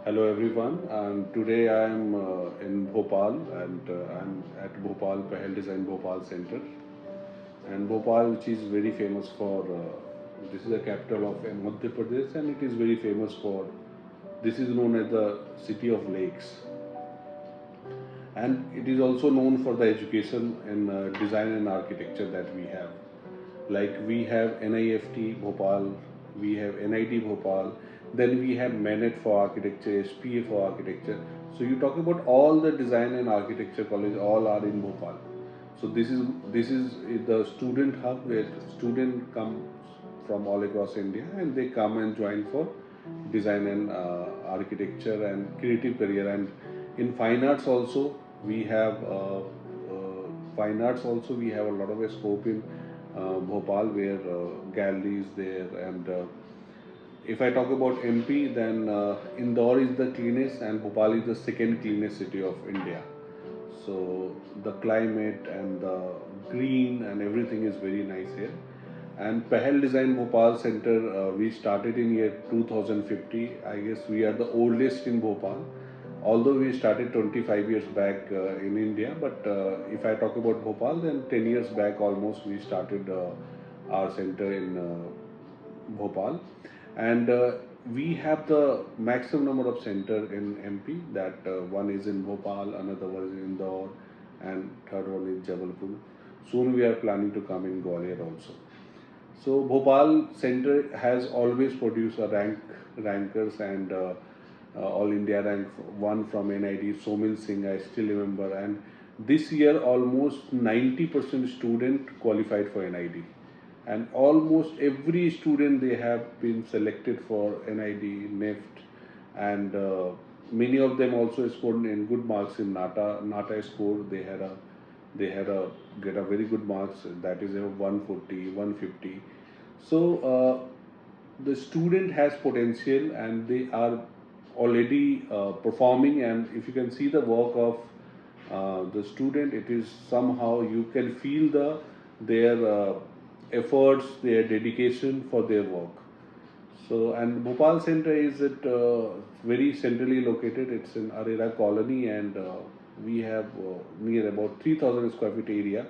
Hello everyone, and today I am in Bhopal and I'm at Bhopal Pahel Design Bhopal Center. And Bhopal, which is very famous for, this is the capital of Madhya Pradesh, and it is very famous for, this is known as the city of lakes. And it is also known for the education in design and architecture that we have. Like we have NIFT Bhopal, we have NIT Bhopal, then we have MENET for architecture, SPA for architecture. So you talk about all the design and architecture college, all are in Bhopal. So this is the student hub where student come from all across India and they come and join for design and architecture and creative career. And in fine arts also we have fine arts also we have a lot of scope in Bhopal where galleries there. And if I talk about MP, then Indore is the cleanest and Bhopal is the second cleanest city of India. So the climate and the green and everything is very nice here. And Pahel Design Bhopal Center, we started in year 2050. I guess we are the oldest in Bhopal. Although we started 25 years back in India, but if I talk about Bhopal, then 10 years back almost we started our center in Bhopal. And we have the maximum number of center in MP. That one is in Bhopal, another one is in Indore, and third one is Jabalpur. Soon we are planning to come in Gwalior also. So Bhopal Center has always produced a rankers and All India rank one from NID, Somil Singh, I still remember. And this year almost 90% student qualified for NID. And almost every student they have been selected for NID, NEFT, and many of them also scored in good marks in NATA. NATA scored, they had a get a very good marks, that is a 140, 150. So the student has potential and they are already performing. And if you can see the work of the student, it is somehow you can feel their efforts, their dedication for their work. So, and Bhopal Center is at very centrally located. It's in Arera Colony, and we have near about 3,000 square feet area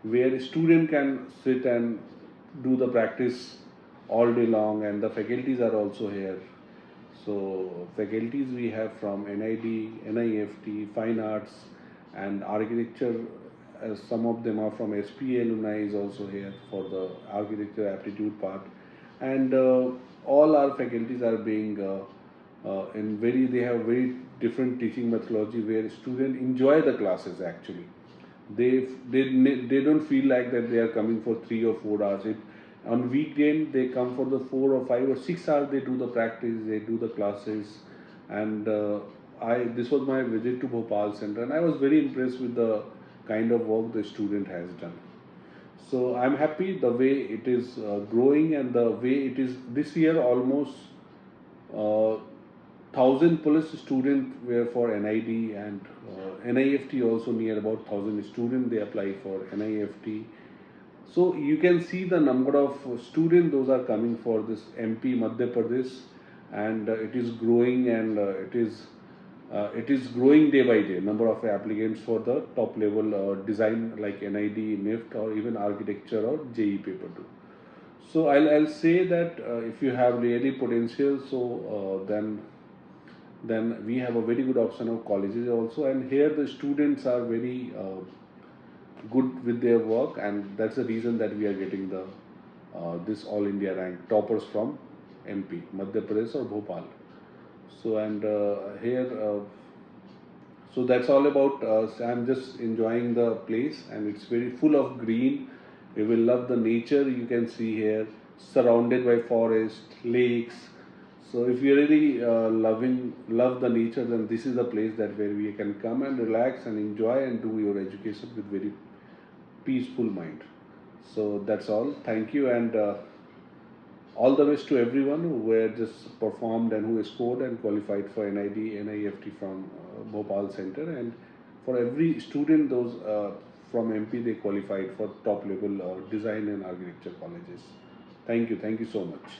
where a student can sit and do the practice all day long, and the faculties are also here. So, faculties we have from NID, NIFT, Fine Arts, and Architecture. Some of them are from SPA alumni is also here for the architecture aptitude part. And all our faculties are being in very, they have very different teaching methodology where students enjoy the classes actually. They don't feel like that they are coming for 3 or 4 hours. On weekend they come for the 4 or 5 or 6 hours. They do the practice, they do the classes. And I this was my visit to Bhopal Center, and I was very impressed with the kind of work the student has done. So I'm happy the way it is growing and the way it is. This year almost 1,000 plus students were for NID, and NIFT also near about 1,000 students they apply for NIFT. So you can see the number of students those are coming for this MP Madhya Pradesh, and it is growing, and it is growing day by day. Number of applicants for the top level design like NID, NIFT, or even architecture or JE paper too. So I'll say that if you have really potential, so then we have a very good option of colleges also. And here the students are very good with their work, and that's the reason that we are getting the this all India rank toppers from MP, Madhya Pradesh or Bhopal. So and here so that's all about us. I'm just enjoying the place, and it's very full of green. You will love the nature you can see here, surrounded by forest, lakes. So if you really love the nature, then this is the place that where we can come and relax and enjoy and do your education with very peaceful mind. So that's all. Thank you, and all the best to everyone who were just performed and who scored and qualified for NID, NIFT from Bhopal Center. And for every student, those from MP, they qualified for top level design and architecture colleges. Thank you so much.